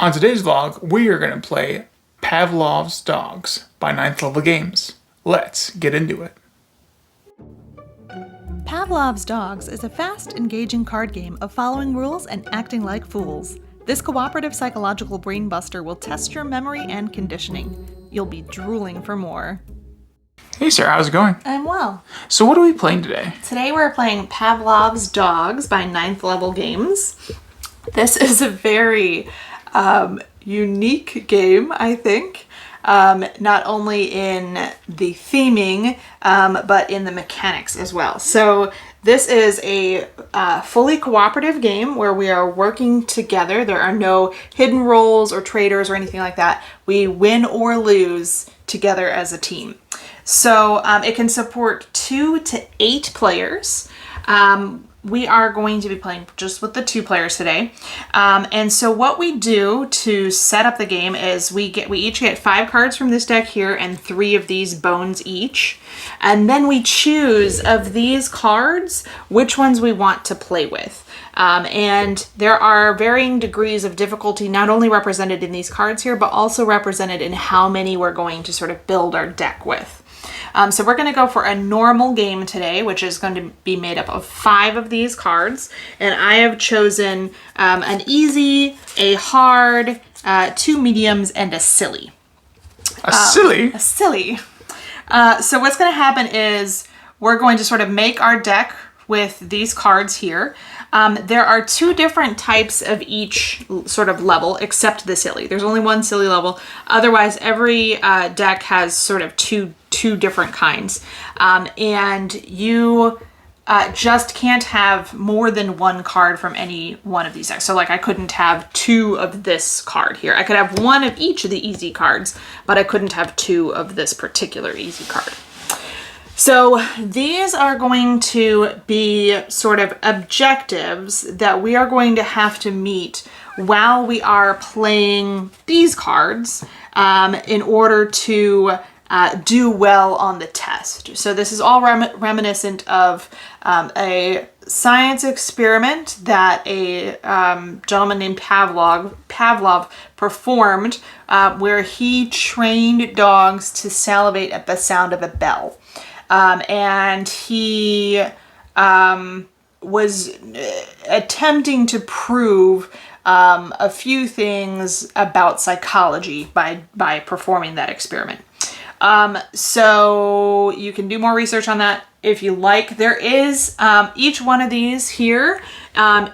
On today's vlog, we are going to play Pavlov's Dogs by 9th Level Games. Let's get into it. Pavlov's Dogs is a fast, engaging card game of following rules and acting like fools. This cooperative psychological brain buster will test your memory and conditioning. You'll be drooling for more. Hey Sarah, how's it going? I'm well. So what are we playing today? Today we're playing Pavlov's Dogs by 9th Level Games. This is a very unique game, I think. Not only in the theming, but in the mechanics as well. So this is a fully cooperative game where we are working together. There are no hidden roles or traitors or anything like that. We win or lose together as a team. So it can support 2 to 8 players. We are going to be playing just with the 2 players today. And so what we do to set up the game is we each get 5 cards from this deck here and 3 of these bones each. And then we choose of these cards which ones we want to play with. And there are varying degrees of difficulty not only represented in these cards here, but also represented in how many we're going to sort of build our deck with. So we're going to go for a normal game today, which is going to be made up of 5 of these cards. And I have chosen an easy, a hard, 2 mediums, and a silly. A silly? A silly. So what's going to happen is we're going to sort of make our deck with these cards here. There are 2 different types of each sort of level, except the silly. There's only 1 silly level. Otherwise, every deck has sort of two different kinds. And you just can't have more than 1 card from any one of these decks. So like I couldn't have 2 of this card here. I could have 1 of each of the easy cards, but I couldn't have 2 of this particular easy card. So these are going to be sort of objectives that we are going to have to meet while we are playing these cards in order to do well on the test. So this is all reminiscent of a science experiment that a gentleman named Pavlov performed where he trained dogs to salivate at the sound of a bell. And he was attempting to prove a few things about psychology by performing that experiment. So you can do more research on that if you like. There is each one of these here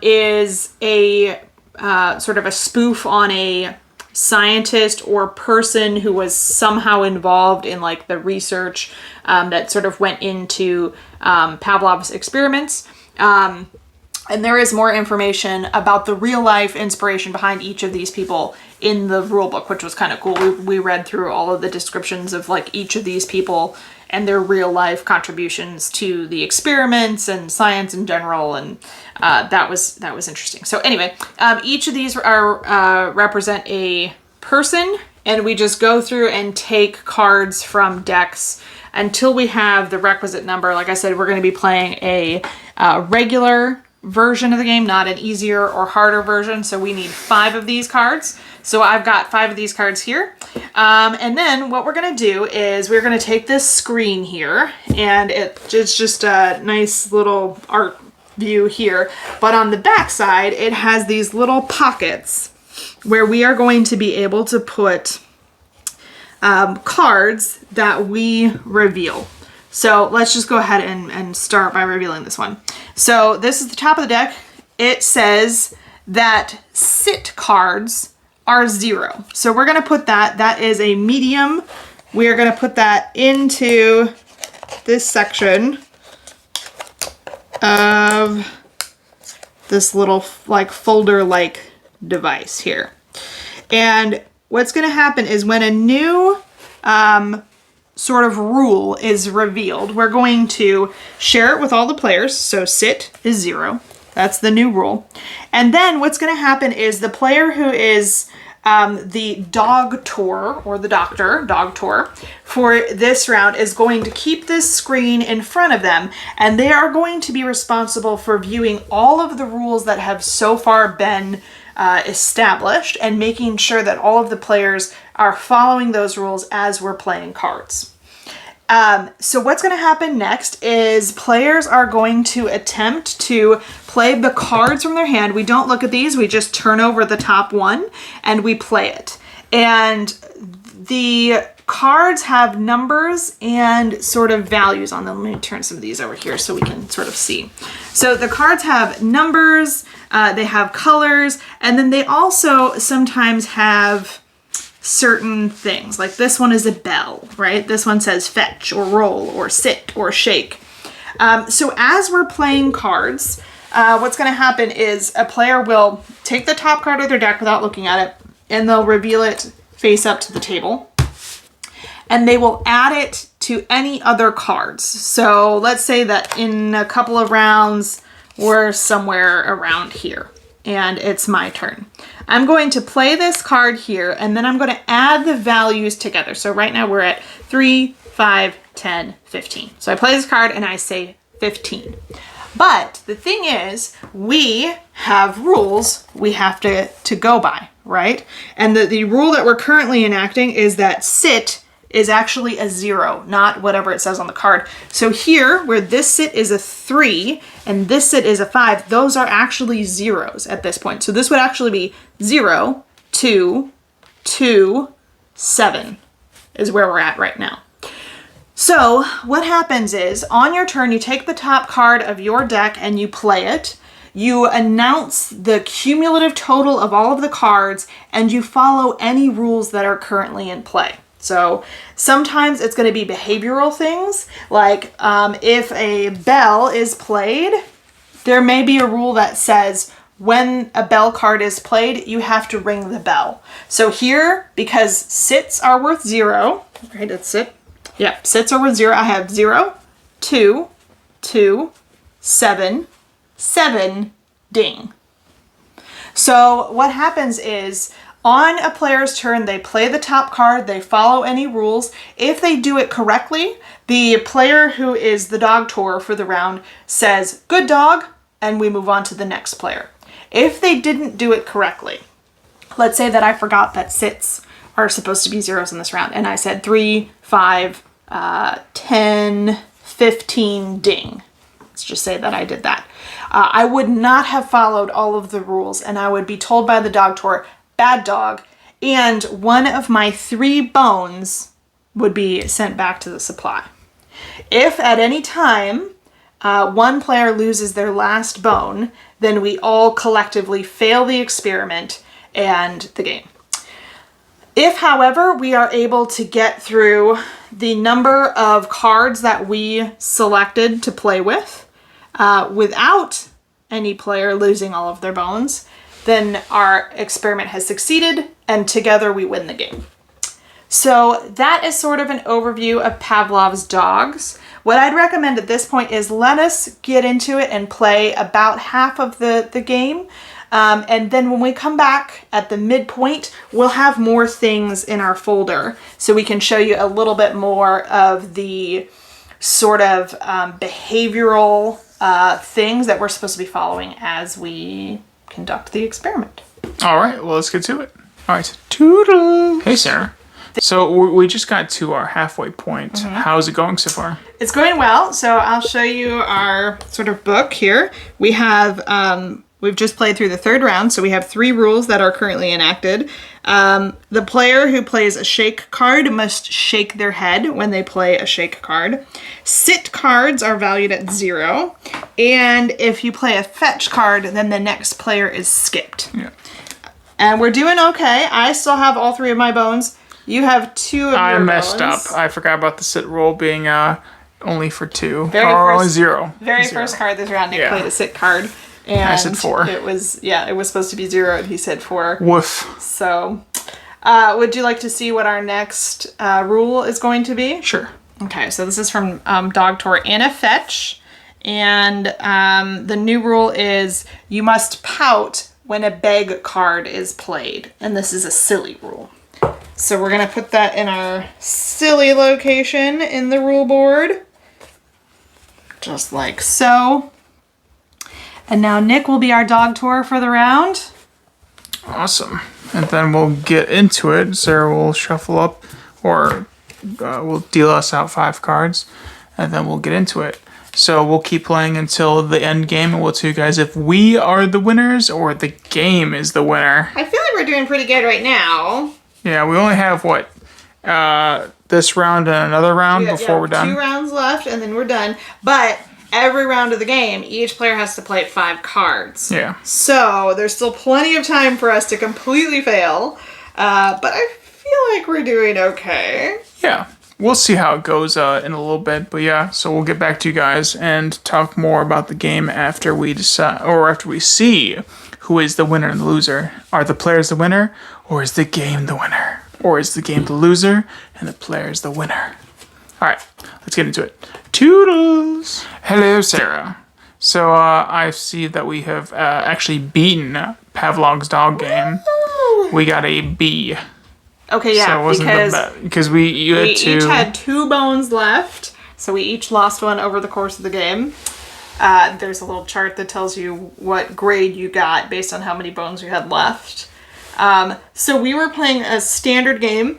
is a sort of a spoof on a scientist or person who was somehow involved in like the research that sort of went into Pavlov's experiments. And there is more information about the real life inspiration behind each of these people in the rule book, which was kind of cool. We read through all of the descriptions of like each of these people and their real life contributions to the experiments and science in general. And that was interesting. So anyway, each of these are represent a person, and we just go through and take cards from decks until we have the requisite number. Like I said, we're going to be playing a regular version of the game, not an easier or harder version. So we need 5 of these cards. So I've got 5 of these cards here. And then what we're going to do is we're going to take this screen here, and it's just a nice little art view here. But on the back side, it has these little pockets where we are going to be able to put cards that we reveal. So let's just go ahead and start by revealing this one. So this is the top of the deck. It says that sit cards are 0. So we're going to put that is a medium. We are going to put that into this section of this little like folder-like device here. And what's going to happen is when a new sort of rule is revealed, we're going to share it with all the players. So sit is 0. That's the new rule. And then what's going to happen is the player who is the dog tour, or the dog tour for this round, is going to keep this screen in front of them, and they are going to be responsible for viewing all of the rules that have so far been established and making sure that all of the players are following those rules as we're playing cards. So what's going to happen next is players are going to attempt to play the cards from their hand. We don't look at these. We just turn over the top one and we play it. And the cards have numbers and sort of values on them. Let me turn some of these over here so we can sort of see. So the cards have numbers, they have colors, and then they also sometimes have certain things. Like this one is a bell, right? This one says fetch or roll or sit or shake. So as we're playing cards, what's going to happen is a player will take the top card of their deck without looking at it, and they'll reveal it face up to the table. And they will add it to any other cards. So let's say that in a couple of rounds, we're somewhere around here and it's my turn. I'm going to play this card here and then I'm going to add the values together. So right now we're at 3, 5, 10, 15. So I play this card and I say 15. But the thing is, we have rules we have to go by, right? And the rule that we're currently enacting is that sit is actually a 0, not whatever it says on the card. So here, where this sit is a 3 and this sit is a 5, those are actually zeros at this point. So this would actually be 0, 2, 2, 7 is where we're at right now. So what happens is, on your turn, you take the top card of your deck and you play it. You announce the cumulative total of all of the cards and you follow any rules that are currently in play. So sometimes it's going to be behavioral things, like if a bell is played, there may be a rule that says when a bell card is played, you have to ring the bell. So here, because sits are worth 0, right, it's sit. Yep, sits are worth 0. I have 0, 2, 2, 7, 7, ding. So what happens is, on a player's turn, they play the top card, they follow any rules. If they do it correctly, the player who is the dog tour for the round says, good dog, and we move on to the next player. If they didn't do it correctly, let's say that I forgot that sits are supposed to be zeros in this round, and I said 3, 5, 10, 15, ding. Let's just say that I did that. I would not have followed all of the rules, and I would be told by the dog tour, bad dog, and one of my 3 bones would be sent back to the supply. If at any time one player loses their last bone, then we all collectively fail the experiment and the game. If, however, we are able to get through the number of cards that we selected to play with without any player losing all of their bones, then our experiment has succeeded and together we win the game. So that is sort of an overview of Pavlov's dogs. What I'd recommend at this point is let us get into it and play about half of the game. And then when we come back at the midpoint, we'll have more things in our folder so we can show you a little bit more of the sort of behavioral things that we're supposed to be following as we conduct the experiment. All right, well, let's get to it. All right, toodle. Hey, Sarah. So we just got to our halfway point. Mm-hmm. How's it going so far? It's going well. So I'll show you our sort of book here. We have, we've just played through the 3rd round, so we have 3 rules that are currently enacted. The player who plays a shake card must shake their head when they play a shake card. Sit cards are valued at 0. And if you play a fetch card, then the next player is skipped. Yeah. And we're doing okay. I still have all 3 of my bones. You have 2 of your bones. I messed up. I forgot about the sit roll being only for 2. Only 0. Very first card this round, Nick played a sit card. And I said 4. It was supposed to be 0 and he said 4. Woof. So, would you like to see what our next rule is going to be? Sure. Okay, so this is from Dog Tour and a fetch. And the new rule is you must pout when a beg card is played. And this is a silly rule. So we're going to put that in our silly location in the rule board. Just like so. And now Nick will be our dog tour for the round. Awesome. And then we'll get into it. Sarah will shuffle up, or will deal us out 5 cards, and then we'll get into it. So we'll keep playing until the end game, and we'll tell you guys if we are the winners or the game is the winner. I feel like we're doing pretty good right now. Yeah, we only have, what, this round and another round before we're done? 2 rounds left, and then we're done. But every round of the game, each player has to play 5 cards. Yeah. So there's still plenty of time for us to completely fail. But I feel like we're doing okay. Yeah. We'll see how it goes in a little bit, but yeah, so we'll get back to you guys and talk more about the game after we decide, or after we see who is the winner and the loser. Are the players the winner, or is the game the winner? Or is the game the loser and the players the winner? Alright, let's get into it. Toodles! Hello, Sarah. So I see that we have actually beaten Pavlov's dog game. We got a B. Okay, yeah, so it wasn't because you had 2. We each had 2 bones left, so we each lost one over the course of the game. There's a little chart that tells you what grade you got based on how many bones you had left. So we were playing a standard game,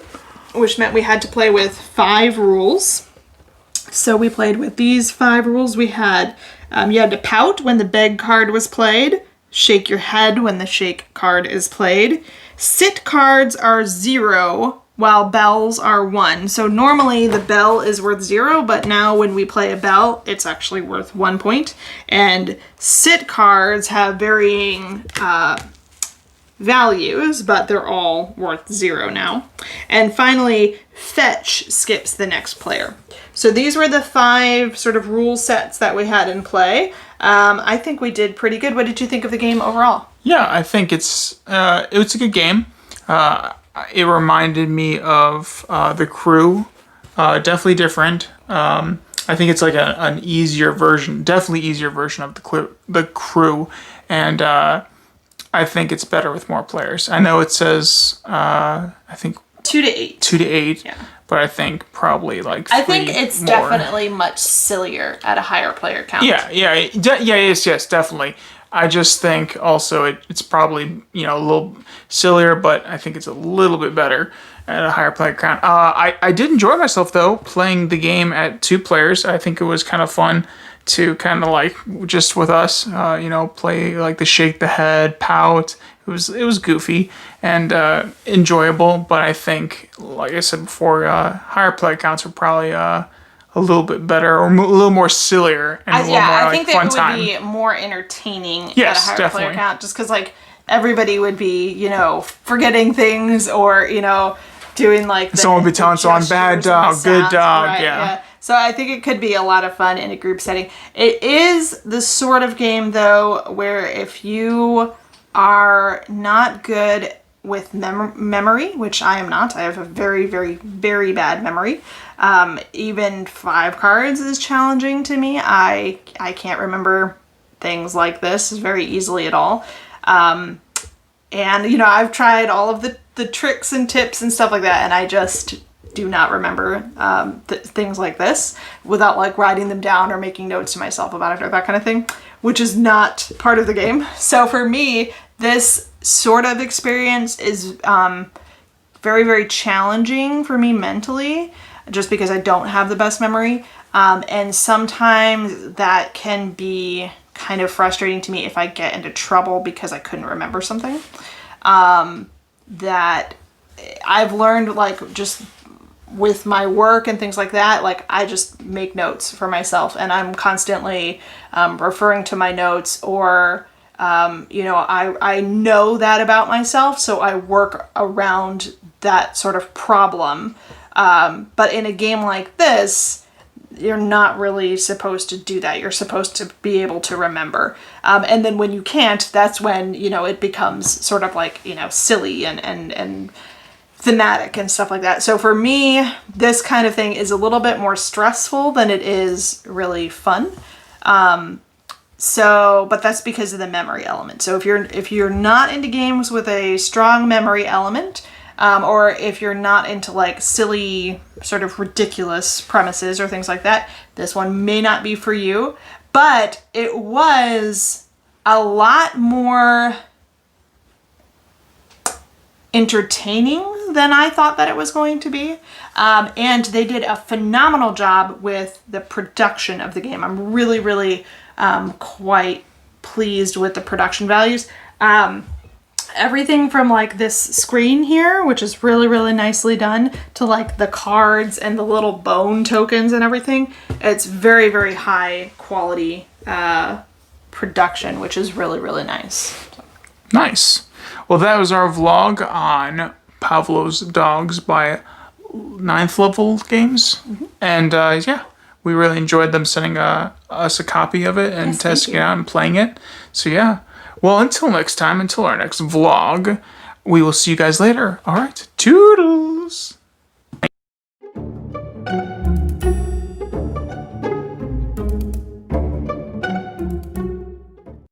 which meant we had to play with 5 rules. So we played with these 5 rules. We had, you had to pout when the beg card was played, shake your head when the shake card is played. Sit cards are 0, while bells are 1. So normally the bell is worth 0, but now when we play a bell, it's actually worth 1 point. And sit cards have varying values, but they're all worth 0 now. And finally, fetch skips the next player. So these were the 5 sort of rule sets that we had in play. I think we did pretty good. What did you think of the game overall? Yeah, I think it was a good game. It reminded me of The Crew. Definitely different. I think it's like an easier version, definitely easier version of The Crew. And I think it's better with more players. I know it says, I think 2 to 8. 2 to 8. Yeah. But I think probably like 3 I think it's more. Definitely much sillier at a higher player count. Yes, definitely. I just think also it's probably, a little sillier, but I think it's a little bit better at a higher player count. I did enjoy myself, though, playing the game at 2 players. I think it was kind of fun to kind of like, just with us, play like the shake the head, pout. It was goofy and enjoyable, but I think, like I said before, higher player counts are probably a little bit better or a little more sillier and a little more I like think fun that time. It would be more entertaining Yes, at a higher definitely. player count, just because like everybody would be, forgetting things or doing like Someone would be telling someone bad dog, good dog, right, yeah. So I think it could be a lot of fun in a group setting. It is the sort of game though where if you are not good with memory, which I am not. I have a very, very, very bad memory. Even 5 cards is challenging to me. I can't remember things like this very easily at all. And, I've tried all of the tricks and tips and stuff like that, and I just do not remember things like this without like writing them down or making notes to myself about it or that kind of thing, which is not part of the game. So for me, this sort of experience is very, very challenging for me mentally, just because I don't have the best memory. And sometimes that can be kind of frustrating to me if I get into trouble because I couldn't remember something. That I've learned, like, just with my work and things like that, like, I just make notes for myself, and I'm constantly referring to my notes, or I know that about myself, so I work around that sort of problem. But in a game like this, you're not really supposed to do that. You're supposed to be able to remember. And then when you can't, that's when, it becomes sort of like, silly and thematic and stuff like that. So for me, this kind of thing is a little bit more stressful than it is really fun. But that's because of the memory element. So if you're not into games with a strong memory element, or if you're not into like silly, sort of ridiculous premises or things like that, this one may not be for you. But it was a lot more entertaining than I thought that it was going to be. And they did a phenomenal job with the production of the game. I'm really, really quite pleased with the production values. Everything from like this screen here, which is really, really nicely done, to like the cards and the little bone tokens and everything. It's very, very high quality production, which is really, really nice. Nice. Well, that was our vlog on Pavlov's Dogs by 9th Level Games. And yeah, we really enjoyed them sending us a copy of it and Yes, testing it out and playing it. So yeah. Well, until next time, until our next vlog, we will see you guys later. All right. Toodles.